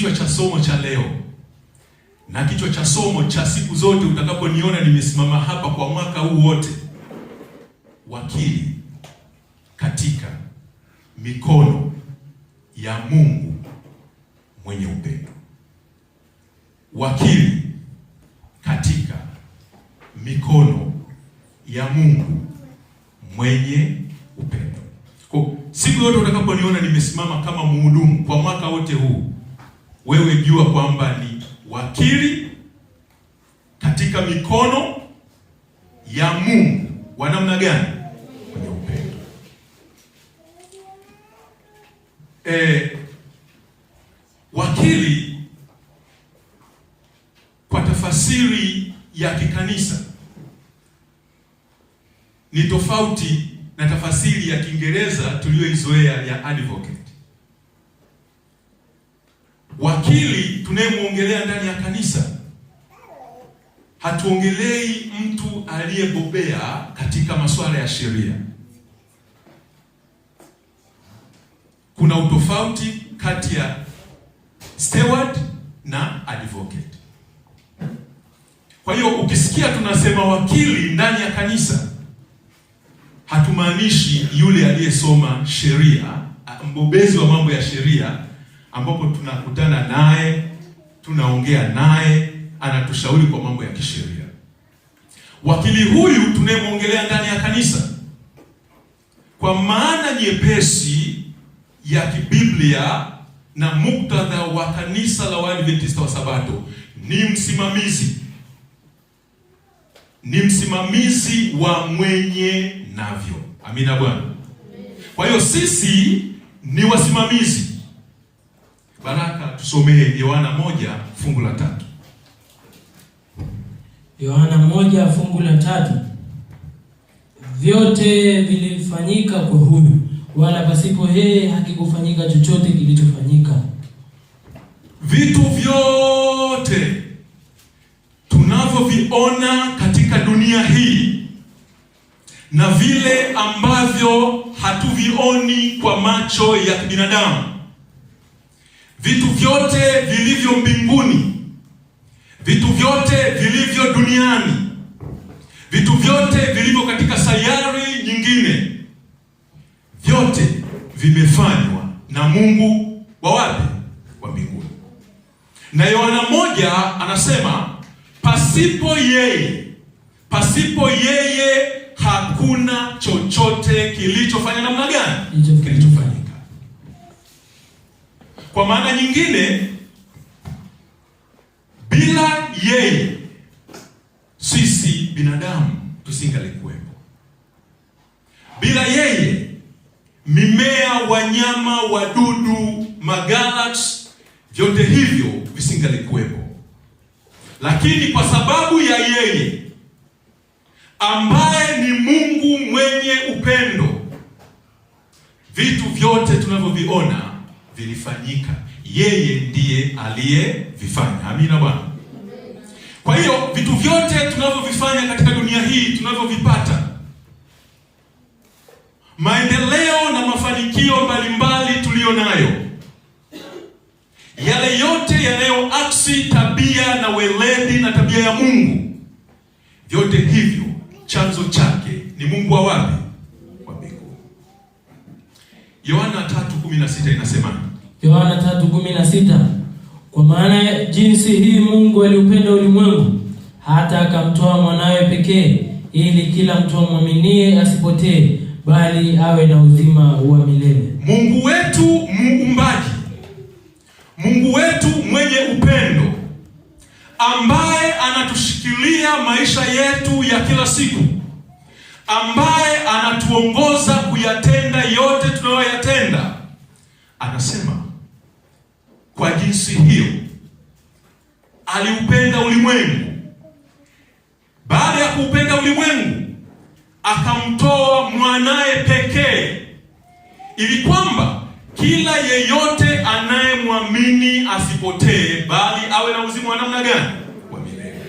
kichwa cha somo cha leo na kichwa cha somo cha siku zote utakaponiona nimesimama hapa kwa mwaka huu wote: wakili katika mikono ya Mungu mwenye upendo. Wakili katika mikono ya Mungu mwenye upendo. Kwa siku yote utakaponiona nimesimama kama mhudumu kwa mwaka wote huu, wewe jua kwamba ni wakili katika mikono ya Mungu wa namna gani? Mwenye upendo. Wakili kwa tafasiri ya kikanisa ni tofauti na tafasiri ya Kiingereza tuliyoizoea ya advocate. Wakili tunayemwongelea ndani ya kanisa, hatuongelei mtu aliyebobea katika masuala ya sheria. Kuna utofauti kati ya steward na advocate. Kwa hiyo ukisikia tunasema wakili ndani ya kanisa, hatumaanishi yule aliyesoma sheria, mbobezi wa mambo ya sheria, ambapo tunakutana naye, tunaongea naye, anatushauri kwa mambo ya kisheria. Wakili huyu tunayemwongelea ndani ya kanisa, kwa maana nyepesi ya kibiblia na muktadha wa kanisa la Waadventista wa Sabato, ni msimamizi wa mwenye navyo. Amina Bwana. Kwa hiyo sisi ni wasimamizi. Baraka tusomee Yohana 1 fungu la 3. Yohana 1 fungu la 3. Vyote vilifanyika kwa huyu, wala pasipo yeye hakikufanyika chochote kilichofanyika. Vitu vyote tunavyoviona katika dunia hii na vile ambavyo hatuvioni kwa macho ya kibinadamu, vitu vyote vilivyo mbinguni, vitu vyote vilivyo duniani, vitu vyote vilivyo katika sayari nyingine, vyote vimefanywa na Mungu wa wapi? Wa mbinguni. Na Yohana 1 anasema pasipo yeye hakuna chochote kilichofanya namna gani? Kilichofanyika. Kwa maana nyingine, bila yeye sisi binadamu tusingalikuwepo. Bila yeye mimea, wanyama, wadudu, magalaksi, vyote hivyo visingalikuwepo. Lakini kwa sababu ya yeye ambaye ni Mungu mwenye upendo, vitu vyote tunavyoviona vilifanyika. Yeye ndiye aliyevifanya. Amina Bwana. Kwa hiyo vitu vyote tunavyovifanya katika dunia hii, tunavyovipata, maendeleo na mafanikio mbalimbali tuliyo nayo, yale yote yanayoaksi tabia na weledi na tabia ya Mungu, vyote hivyo chanzo chake ni Mungu wa wapi? Wa mbinguni. Yohana 3:16 inasema, Yohana 3:16, kwa maana jinsi hii Mungu aliupenda ulimwengu hata akamtoa mwanawe pekee, ili kila mtu amwaminie asipotee, bali awe na uzima wa milele. Mungu wetu muumbaji, Mungu wetu mwenye upendo, ambaye anatushikilia maisha yetu ya kila siku, ambaye anatuongoza kuyatenda yote tunayoyatenda, anasema kwa jinsi hiyo aliupenda ulimwengu. Baada ya kuupenda ulimwengu, akamtoa mwanaye pekee, ili kwamba kila yeyote anayemwamini asipotee, bali awe na uzima wa namna gani? Wa milele.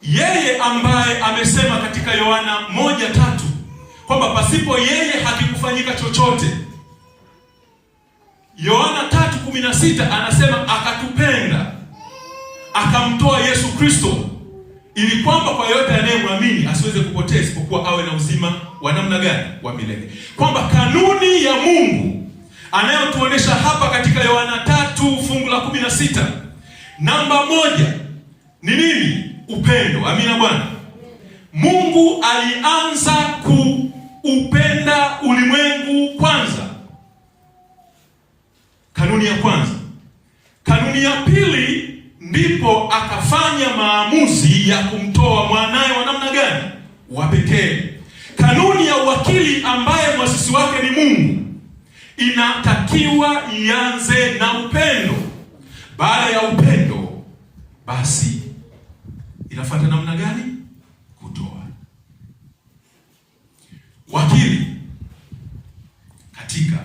Yeye ambaye amesema katika Yohana 1:3 kwamba pasipo yeye hakikufanyika chochote. Yohana 3:16 anasema akatupenda, akamtoa Yesu Kristo, ili kwamba kwa yote anayemwamini asiweze kupotea, isipokuwa awe na uzima wa namna gani? Wa milele. Kwamba kanuni ya Mungu anayotuonesha hapa katika Yohana 3:16, namba 1 ni nini? Upendo. Amina Bwana. Mungu alianza kuupenda ulimwengu kwanza. Kanuni ya kwanza. Kanuni ya pili, ndipo akafanya maamuzi ya kumtoa mwanaye wa namna gani? Wa pekee. Kanuni ya uwakili ambaye mwasisi wake ni Mungu inatakiwa ianze na upendo. Baada ya upendo, basi inafuata namna gani? Kutoa. Wakili katika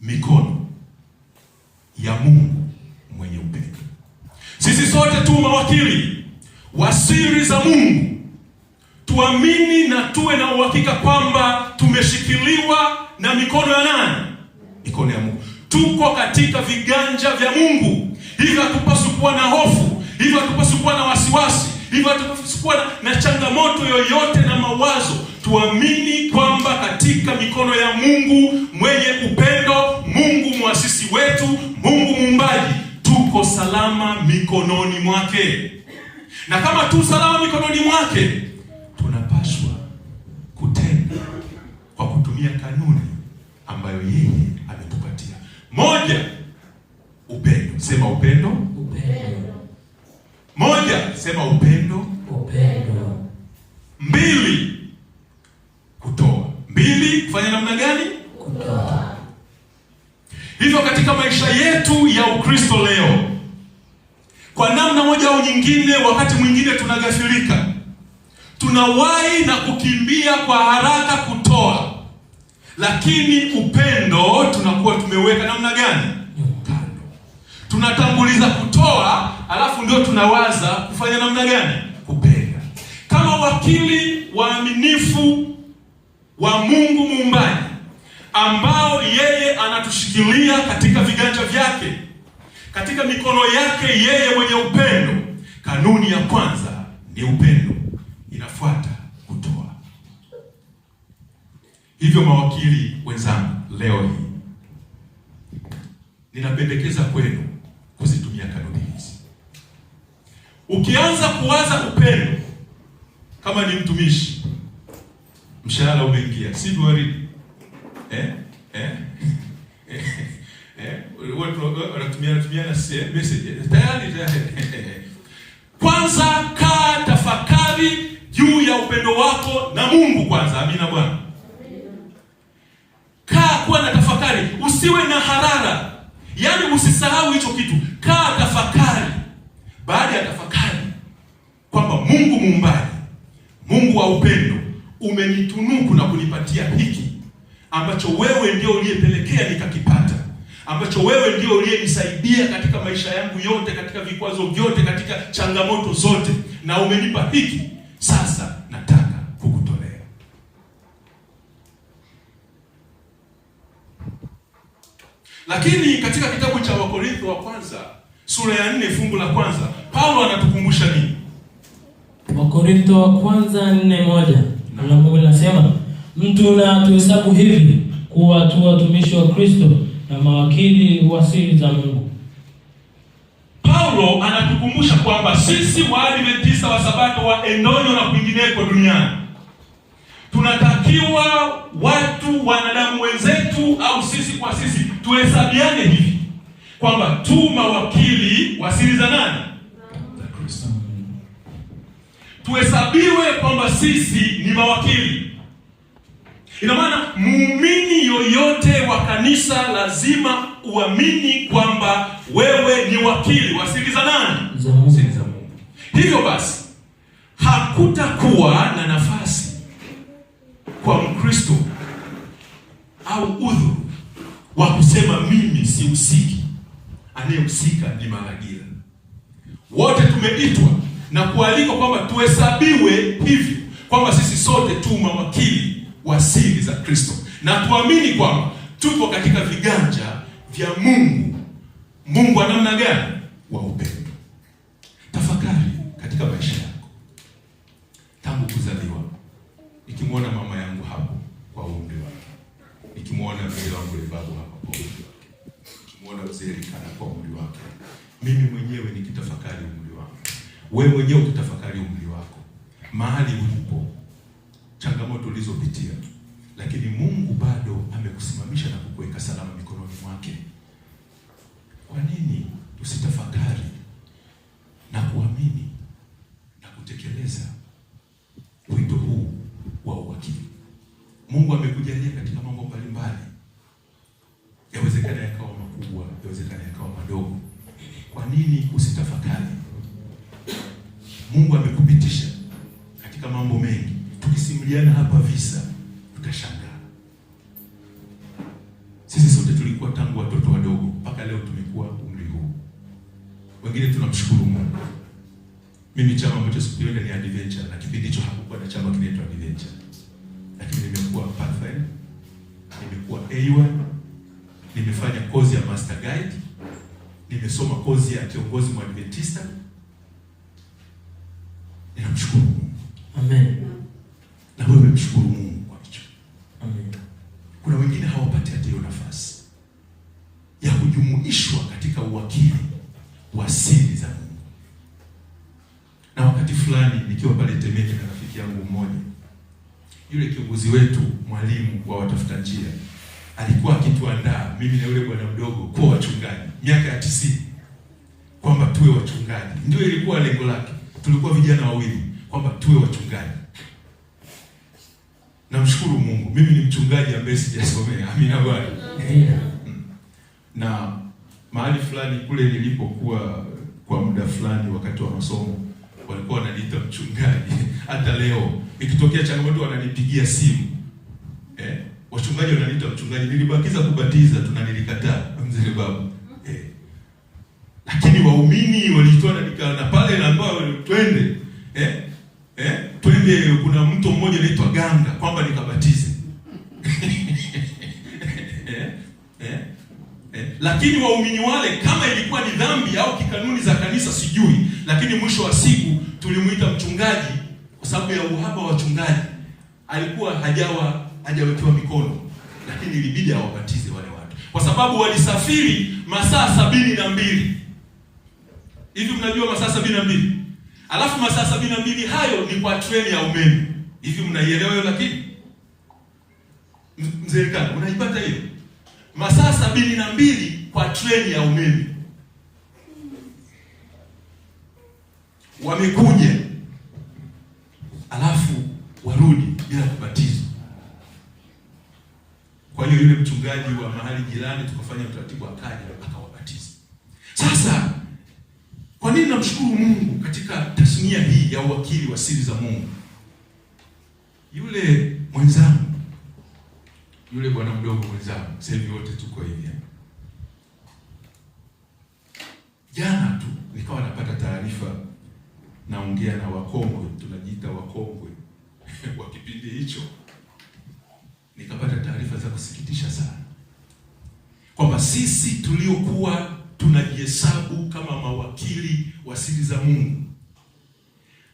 mikono ya Mungu mwenye upendo. Sisi sote tu mawakili wa siri za Mungu. Tuamini na tuwe na uhakika kwamba tumeshikiliwa na mikono ya nani? Mikono ya Mungu. Tuko katika viganja vya Mungu. Hivyo hatupaswi kuwa na hofu, hivyo hatupaswi kuwa na wasiwasi, hivyo hatupaswi kuwa na changamoto yoyote na mawazo. Tuamini kwamba katika mikono ya Mungu mwenye upendo, Mungu muasisi wetu, Mungu muumbaji, tuko salama mikononi mwake. Na kama tu salama mikononi mwake, tunapaswa kutenda kwa kutumia kanuni ambayo yeye ametupatia. 1, upendo. Sema upendo. Upendo. 1, sema upendo. Upendo. 2, kutoa. 2, kufanya namna gani? Kutoa. Hivyo katika maisha yetu ya Ukristo leo, kwa namna moja au nyingine, wakati mwingine tunagafilika, tunawahi na kukimbia kwa haraka kutoa, lakini upendo tunakuwa tumeweka namna gani? Kando. Tunatanguliza kutoa, alafu ndio tunawaza kufanya namna gani? Kupenda. Kama wakili waaminifu wa Mungu muumbaji, ambao yeye anatushikilia katika viganja vyake, katika mikono yake yeye mwenye upendo, kanuni ya kwanza ni upendo, inafuata kutoa. Hivyo mawakili wenzangu, leo hii ninapendekeza kwenu kuzitumia kanuni hizi. Ukianza kuwaza upendo kama ni mtumishi, mshahara umeingia, sivyo waridi? Wanatumiana message tayari. Kwanza kaa tafakari juu ya upendo wako na Mungu kwanza. Amina Bwana. Kaa kuwa na tafakari, usiwe na harara, yaani usisahau hicho kitu. Kaa tafakari. Baada ya tafakari kwamba Mungu muumbaji, Mungu wa upendo, umenitunuku na kunipatia hiki ambacho wewe ndio uliyepelekea nikakipata, ambacho wewe ndio uliyenisaidia katika maisha yangu yote, katika vikwazo vyote, katika changamoto zote, na umenipa hiki. Sasa nataka kukutolea. Lakini katika kitabu cha Wakorintho wa kwanza sura ya 4 fungu la kwanza, Paulo anatukumbusha nini? Wakorintho wa kwanza 4:1. Na Mungu anasema, mtu na tuhesabu hivi kuwa tu watumishi wa Kristo na mawakili wa siri za Mungu. Paulo anatukumbusha kwamba sisi Waadventista wa Sabato wa Endonyo na kwingineko duniani tunatakiwa watu, wanadamu wenzetu, au sisi kwa sisi, tuhesabiane hivi kwamba tu mawakili wa siri za nani? Za Kristo. Tuhesabiwe kwamba sisi ni mawakili. Ina maana muumini yoyote wa kanisa lazima uamini kwamba wewe ni wakili wa siri za nani? Siri za Mungu. Hivyo basi hakutakuwa na nafasi kwa Mkristo au udhuru wa kusema mimi sihusiki. Anayehusika ni Malagira. Wote tumeitwa na kualikwa kwamba tuhesabiwe hivyo kwamba sisi sote tu mawakili wa siri za Kristo, na tuamini kwamba tupo katika viganja vya Mungu. Mungu wa namna gani? Wa upendo. Tafakari katika maisha yako tangu kuzaliwa. Nikimwona mama yangu hapo kwa umri wake, nikimwona mzee wangu Lebabu hapo kwa umri wake, nikimwona mzee Likana kwa umri wake, mimi mwenyewe nikitafakari umri wangu, wewe mwenyewe ukitafakari umri wako, mahali ulipo, changamoto ulizopitia, lakini Mungu bado amekusimamisha na kukuweka salama mikononi mwake. Kwa nini usitafakari na kuamini na kutekeleza wito huu wa uwakili? Mungu amekujalia katika mambo mbalimbali, yawezekana yakawa makubwa, yawezekana yakawa madogo. Kwa nini usitafakari? Mungu amekupitisha katika mambo mengi. Tukisimuliana hapa visa tutashangaa. Sisi sote tulikuwa tangu watoto wadogo mpaka leo tumekuwa umri huu. Wengine tunamshukuru Mungu. Mimi chama ambacho sikuenda ni Adventure, na kipindi hicho hakukuwa na chama kinaitwa Adventure. Lakini nimekuwa Pathfinder, nimekuwa A1, nimefanya kozi ya Master Guide, nimesoma kozi ya kiongozi wa Adventista. Ninamshukuru Mungu. Amen. Na wewe mshukuru Mungu kwa hicho. Amen. Kuna wengine hawapati hata hiyo nafasi ya kujumuishwa katika uwakili wa siri za Mungu. Na wakati fulani nikiwa pale Temeke na rafiki yangu mmoja, yule kiongozi wetu, mwalimu wa watafuta njia, alikuwa akituandaa mimi na yule bwana mdogo kwa wachungaji miaka ya 90, kwamba tuwe wachungaji. Ndio ilikuwa lengo lake. Tulikuwa vijana wawili, kwamba tuwe wachungaji. Namshukuru Mungu, mimi ni mchungaji ambaye sijasomea. Amina Bwana. Na mahali fulani kule nilipokuwa kwa muda fulani wakati wa masomo, walikuwa wananiita mchungaji. Hata leo ikitokea changamoto wananipigia simu. Wachungaji wananiita mchungaji. Nilibakiza kubatiza, tunanilikataa mzee babu. Lakini waumini walitoa na pale na ambao twende twende, kuna mtu mmoja anaitwa Ganga, kwamba nikabatize. Lakini waumini wale, kama ilikuwa ni dhambi au kikanuni za kanisa sijui, lakini mwisho wa siku tulimuita mchungaji kwa sababu ya uhaba wa wachungaji. Alikuwa hajawekewa mikono, lakini ilibidi awabatize wale watu kwa sababu walisafiri masaa 72. Hivi mnajua masaa 72? Alafu masaa 72 hayo ni kwa treni ya umeme. Hivi mnaielewa hiyo? Lakini mzee Likana, unaipata hiyo? Masaa 72 kwa treni ya umeme. Wamekuja alafu warudi bila kubatizwa. Kwa hiyo yule mchungaji wa mahali jirani tukafanya utaratibu, akaja akawabatiza. Sasa kwa nini namshukuru Mungu katika tasnia hii ya uwakili wa siri za Mungu? Yule mwenzangu, yule bwana mdogo mwenzangu, sasa hivi wote tuko hivi. Jana tu nikawa napata taarifa, naongea na wakongwe, tunajiita wakongwe wa kipindi hicho. Nikapata taarifa za kusikitisha sana, kwamba sisi tuliokuwa tunajihesabu kama mawakili wa siri za Mungu,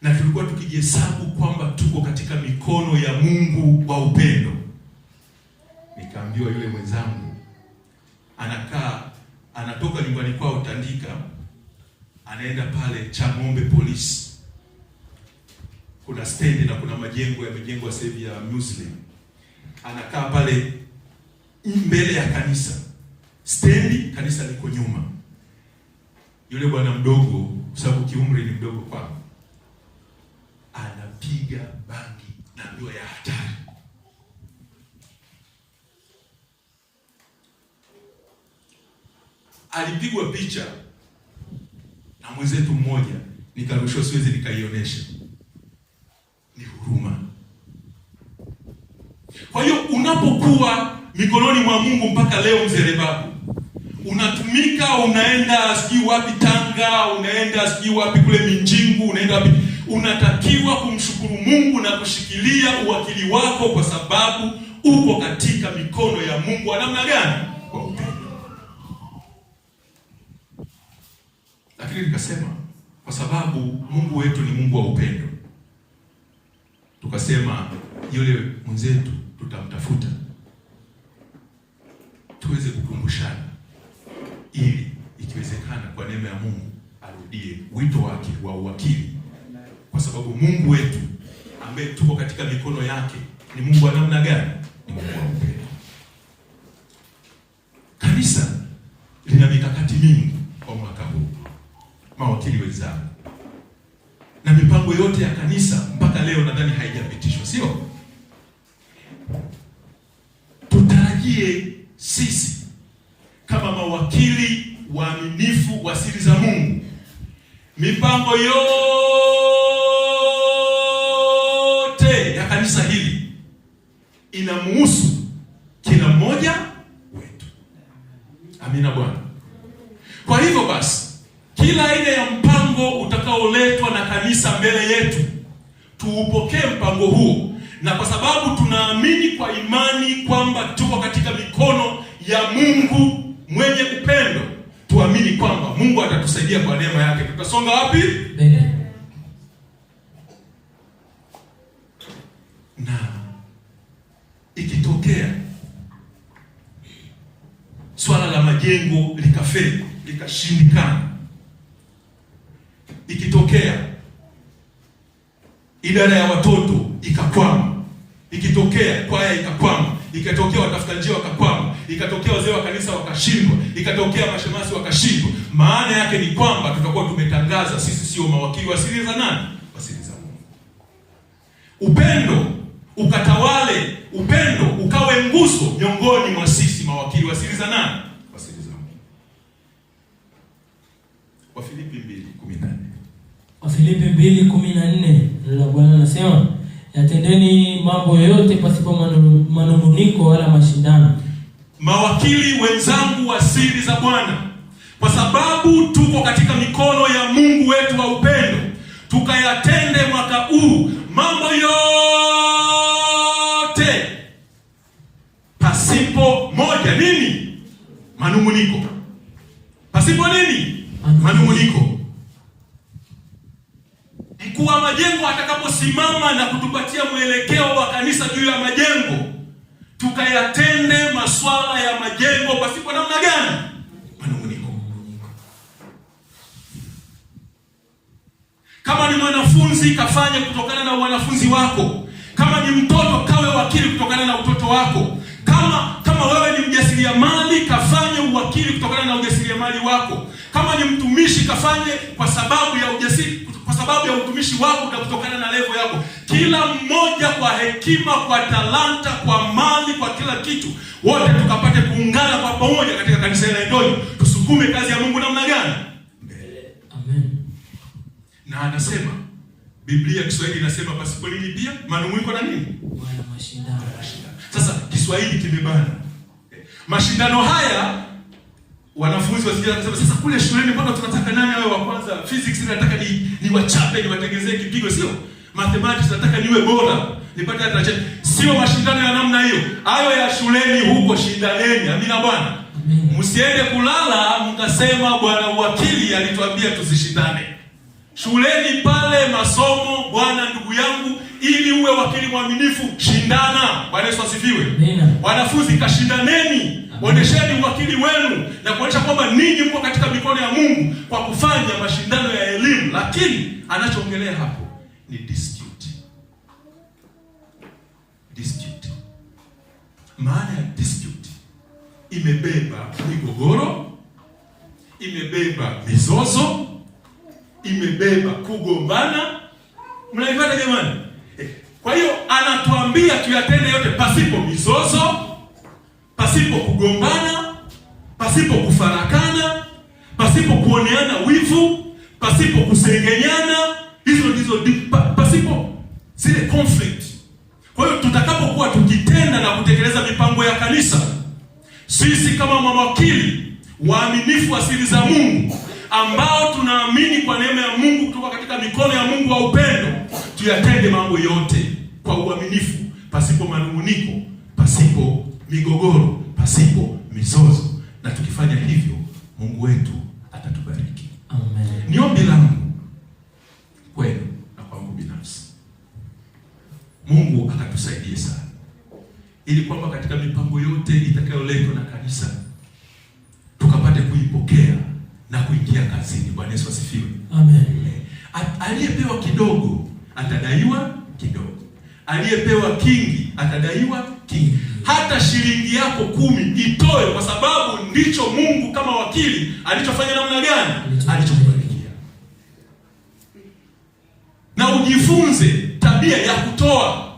na tulikuwa tukijihesabu kwamba tuko katika mikono ya Mungu wa upendo, nikaambiwa yule mwenzangu anatoka nyumbani kwao Tandika, anaenda pale Chang'ombe polisi. Kuna stendi na kuna majengo yamejengwa sasa hivi ya Muslim. Anakaa pale mbele ya kanisa. Stendi, kanisa liko nyuma. Yule bwana mdogo, kwa sababu kiumri ni mdogo kwangu, anapiga bangi na ndio ya hatari. Alipigwa picha na mwenzetu mmoja, nikarushwa, siwezi nikaionyesha. Ni huruma. Kwa hiyo unapokuwa mikononi mwa Mungu mpaka leo, mzee Lebabu, unatumika, unaenda sijui wapi Tanga, unaenda sijui wapi kule Minjingu, unaenda wapi, unatakiwa kumshukuru Mungu na kushikilia uwakili wako, kwa sababu uko katika mikono ya Mungu wa namna gani? Kwa upendo. Lakini nikasema kwa sababu Mungu wetu ni Mungu wa upendo, tukasema yule mwenzetu tutamtafuta tuweze kukumbushana, ili ikiwezekana kwa neema ya Mungu arudie wito wake wa uwakili, kwa sababu Mungu wetu ambaye tuko katika mikono yake ni Mungu wa namna gani? Ni Mungu wa upendo. Kanisa lina mikakati mingi kwa mwaka huu, mawakili wenzangu, na mipango yote ya kanisa mpaka leo nadhani haijapitishwa, sio? Tutarajie sisi kama mawakili waaminifu wa siri za Mungu, mipango yote ya kanisa hili inamuhusu kila mmoja wetu. Amina Bwana. Kwa hivyo basi, kila aina ya mpango utakaoletwa na kanisa mbele yetu, tuupokee mpango huo, na kwa sababu tunaamini kwa imani kwamba tuko katika mikono ya Mungu mwenye upendo, tuamini kwamba Mungu atatusaidia kwa neema yake. Tutasonga wapi? Na ikitokea swala la majengo likafeli, likashindikana, ikitokea idara ya watoto ikakwama, ikitokea kwaya ikakwama, ikatokea watafuta njia wakakwama, ikatokea wazee wa kanisa wakashindwa, ikatokea mashemasi wakashindwa, maana yake ni kwamba tutakuwa tumetangaza sisi sio mawakili wa siri za nani? Wa siri za Mungu. Upendo ukatawale, upendo ukawe nguzo miongoni mwa sisi mawakili wa siri za nani? Wa siri za Mungu. Wafilipi 2:14. Wafilipi 2:14, la Bwana anasema, yatendeni mambo yote pasipo manunguniko wala mashindano. Mawakili wenzangu wa siri za Bwana, kwa sababu tuko katika mikono ya Mungu wetu wa upendo, tukayatende mwaka huu mambo yote pasipo moja nini? Manunguniko. Pasipo nini? Manunguniko. Mkuu wa majengo atakaposimama na kutupatia mwelekeo wa kanisa juu ya majengo, tukayatende masuala ya majengo pasipo namna gani? Manunguniko. Kama ni mwanafunzi, kafanye kutokana na wanafunzi wako. Kama ni mtoto, kawe wakili kutokana na utoto wako. Kama wewe ni mjasiriamali, kafanye uwakili kutokana na ujasiriamali wako. Kama ni mtumishi, kafanye kwa sababu ya ujasiri, kwa sababu ya utumishi wako na kutokana na level yako. Kila mmoja kwa hekima, kwa talanta, kwa mali, kwa kila kitu, wote tukapate kuungana kwa pamoja katika kanisa la Endoni, tusukume kazi ya Mungu namna gani? Amen. Na anasema Biblia Kiswahili inasema pasipo nini pia? Manunguniko na nini? Wala mashindano. Sasa Kiswahili kimebana. Mashindano haya wanafunzi wasijana kusema sasa kule shuleni mbona tunataka nani awe wa kwanza? Physics nataka ni wachape, ni watengezee kipigo, sio? Mathematics nataka niwe bora, nipate hata cheti. Sio mashindano ya namna hiyo. Hayo ya shuleni huko shindaneni. Amina Bwana. Msiende kulala mkasema bwana uwakili alituambia tusishindane. Shuleni pale masomo, bwana ndugu yangu, ili uwe wakili mwaminifu, shindana. Bwana Yesu asifiwe. Wanafunzi kashindaneni. Onyesheni uwakili wenu na kuonyesha kwamba ninyi mko katika mikono ya Mungu kwa kufanya mashindano ya elimu. Lakini anachoongelea hapo ni dispute. Dispute. Maana ya dispute imebeba migogoro, imebeba mizozo, imebeba kugombana. Mnaipata jamani? Kwa hiyo anatuambia tuyatende yote pasipo mizozo, pasipo kugombana, pasipo kufarakana, pasipo kuoneana wivu, pasipo kusengenyana. Hizo ndizo pasipo zile conflict. Kwa hiyo tutakapokuwa tukitenda na kutekeleza mipango ya kanisa, sisi kama mawakili waaminifu wa siri za Mungu ambao tunaamini kwa neema ya Mungu kutoka katika mikono ya Mungu wa upendo, tuyatende mambo yote kwa uaminifu, pasipo manunguniko, pasipo migogoro, pasipo mizozo. Na tukifanya hivyo, Mungu wetu atatubariki. Amen. Ni ombi langu kwenu na kwangu binafsi, Mungu akatusaidie sana, ili kwamba katika mipango yote itakayoletwa na kanisa tukapate kuipokea na kuingia kazini. Bwana Yesu asifiwe. Amen. Aliyepewa kidogo atadaiwa kidogo, aliyepewa kingi atadaiwa kingi. Hata shilingi yako 10 itoe, kwa sababu ndicho Mungu kama wakili alichofanya namna gani? Alichokubarikia. Na ujifunze tabia ya kutoa.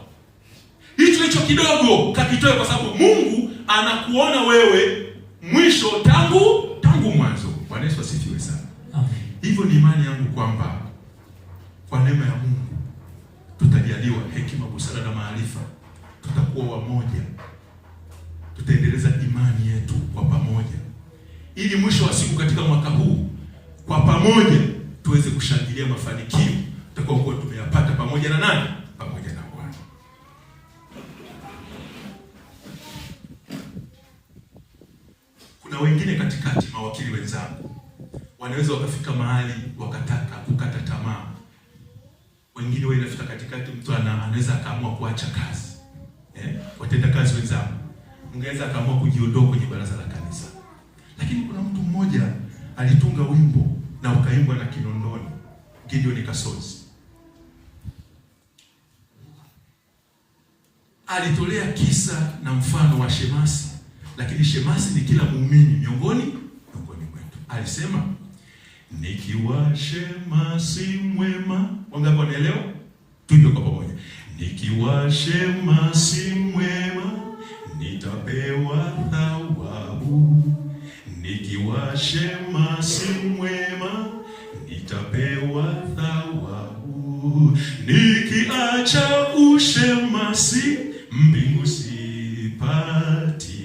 Hicho kidogo kakitoe, kwa sababu Mungu anakuona wewe mwisho tangu mwanzo. Bwana Yesu asifiwe sana. Hivyo ni imani yangu kwamba kwa neema ya Mungu tutajaliwa hekima, busara na maarifa. Tutakuwa wamoja, tutaendeleza imani yetu kwa pamoja, ili mwisho wa siku katika mwaka huu kwa pamoja tuweze kushangilia mafanikio tutakayokuwa tumeyapata pamoja na nani? Pamoja na Bwana. Kuna wengine katikati, mawakili wenzangu, wanaweza wakafika mahali wakataka kukata tamaa. Wengine wao inafika katikati, mtu anaweza akaamua kuacha kazi. Watenda kazi wenzangu, ungeweza akaamua kujiondoa kwenye baraza la kanisa. Lakini kuna mtu mmoja alitunga wimbo na ukaimbwa na Kinondoni, Gideon Kasozi. Alitolea kisa na mfano wa shemasi, lakini shemasi ni kila muumini miongoni mwetu. Alisema, nikiwa shemasi mwema, wangapi wanaelewa? Tuimbe kwa pamoja. Nikiwa shemasi mwema, nitapewa thawabu. Nikiwa shemasi mwema, nitapewa thawabu. Nikiacha ushemasi, mbingu sipati.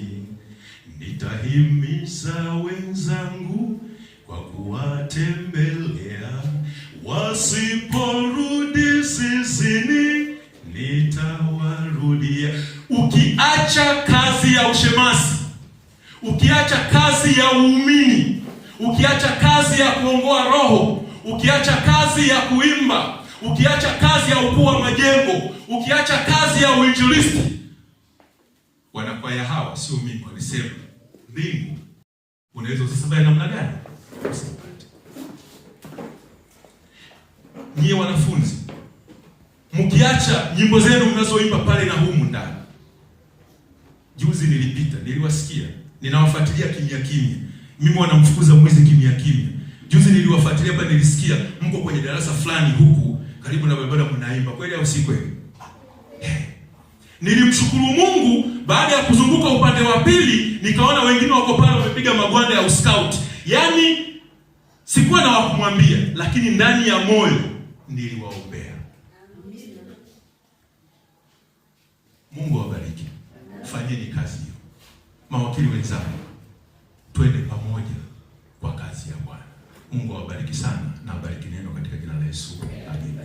Nitahimiza wenzangu kwa kuwatembelea. Wasiporudi zizini, nitawarudia. Ukiacha kazi ya ushemasi, ukiacha kazi ya uumini, ukiacha kazi ya kuongoa roho, ukiacha kazi ya kuimba, ukiacha kazi ya ukuu wa majengo, ukiacha kazi ya uinjilisti, wanakwaya hawa, sio mimi, walisema mbingu unaweza usisafiri namna gani? Usipate. Nyie wanafunzi, mkiacha nyimbo zenu mnazoimba pale na humu ndani. Juzi nilipita, niliwasikia, ninawafuatilia kimya. Mimi wanamfukuza mwizi kimya. Juzi niliwafuatilia hapa, nilisikia mko kwenye darasa fulani huku karibu na barabara mnaimba. Kweli au si kweli? Nilimshukuru Mungu, baada ya kuzunguka upande wa pili nikaona wengine wako pale wamepiga magwanda ya scout. Yaani sikuwa na wakumwambia, lakini ndani ya moyo niliwaombea. Mungu awabariki. Fanyeni kazi hiyo. Mawakili wenzangu, twende pamoja kwa kazi ya Bwana. Mungu awabariki sana na abariki neno katika jina la Yesu. Amen.